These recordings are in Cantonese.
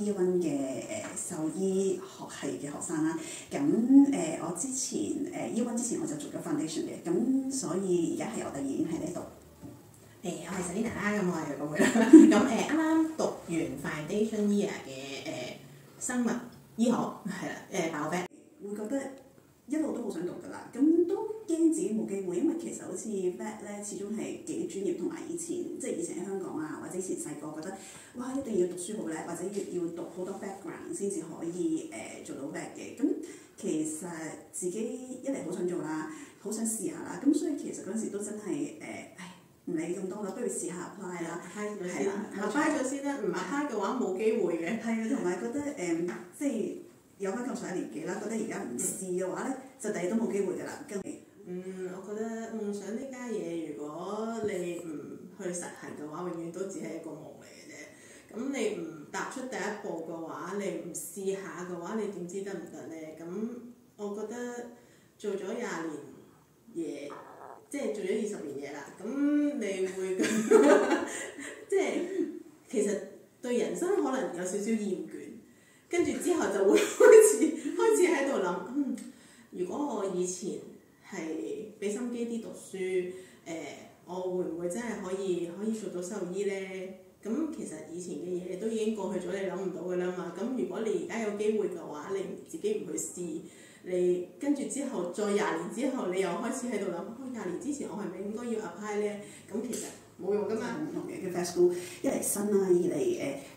Year One 嘅獸醫學系嘅學生啦。咁我之前Year One 之前我就做咗 foundation 嘅，咁所以而家係我第2年喺呢度。我係 Selina 啦，咁我係個妹啦。咁啱啱讀完 foundation year 嘅生物醫學係啦，Bio-Vet會覺得一路都好想讀㗎啦，咁都驚自己冇機會，因為其實好似 vet 咧，始終係幾專業，同埋以前喺香港啊，或者以前細個覺得哇一定要讀書好叻，或者要讀好多 background 先至可以做到 vet 嘅。咁其實自己一嚟好想做啦，好想試下啦，咁所以其實嗰陣時都真係唔理咁多啦，不如試下 apply 啦。係啦，apply 咗先啦，唔 apply 嘅話冇機會嘅。係啊，同埋覺得即係有翻咁上下年紀啦，覺得而家唔試嘅話咧，就第日都冇機會㗎啦。我覺得夢想呢家嘢，如果你唔去實行嘅話，永遠都只係一個夢嚟嘅啫。咁你唔踏出第一步嘅話，你唔試下嘅話，你點知得唔得咧？咁我覺得做咗20年嘢，即係做咗20年嘢啦。咁你會即係其實對人生可能有少少厭倦，跟住之後就會開始喺度諗，如果我以前係俾心機啲讀書，我會唔會真係可以做到獸醫咧？咁其實以前嘅嘢都已經過去咗，你諗唔到㗎啦嘛。咁如果你而家有機會嘅話，你自己唔去試，你跟住之後再20年之後，你又開始喺度諗，20年之前我係咪應該要 apply 咧？咁其實冇用㗎嘛。唔同嘅 vet school， 一嚟新啦，二嚟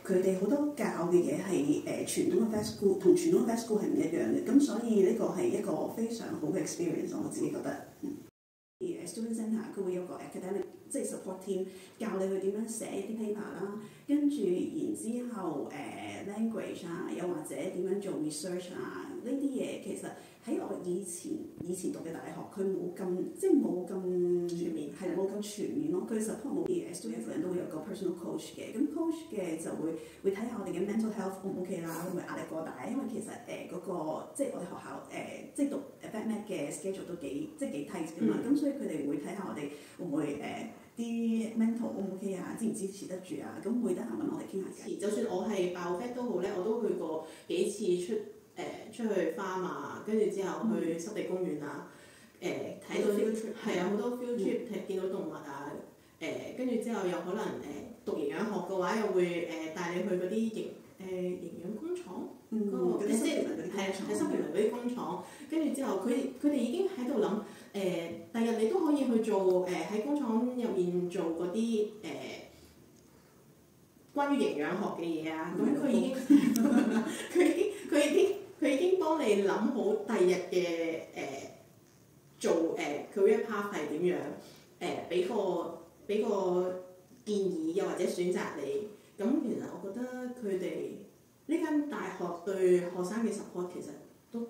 佢哋好多教嘅嘢係傳統嘅 vet school 同傳統嘅 vet school 係唔一樣嘅，咁所以呢個係一個非常好嘅 experience， 我自己覺得。Student Centre 佢會有個 academic 即係 support team 教你去點樣寫一啲 paper 啦，跟住然之後language 啊，又或者點樣做 research 啊，呢啲嘢其實喺我以前讀嘅大學，佢冇咁全面，係冇咁全面咯。佢 support 冇啲 student 人都會有個 personal coach 嘅，咁 coach 嘅就會睇下我哋嘅 mental health O 唔 OK 啦，會唔會壓力過大？因為其實嗰個即係我哋學校即係讀 vet 嘅 schedule 都幾 tight 㗎嘛，咁所以佢哋會睇下我哋會唔會啲 mental O 唔 OK 啊，支唔支持得住啊？咁會得閒揾我哋傾下偈。就算我係Bio-Vet都好咧，我都去過幾次出去farm啊，跟住之後去濕地公園啊，睇到啲係啊好多 field trip 見到動物啊，跟住之後又可能讀營養學嘅話，又會帶你去嗰啲營養工廠，嗰個即係喺濕地嗰啲工廠，跟住之後佢哋已經喺度諗第日你都可以去做喺工廠入面做嗰啲關於營養學嘅嘢啊，咁佢已經幫你諗好第日嘅做career path係點樣，俾個建議又或者選擇你。咁其實我覺得佢哋呢間大學對學生嘅 support 其實都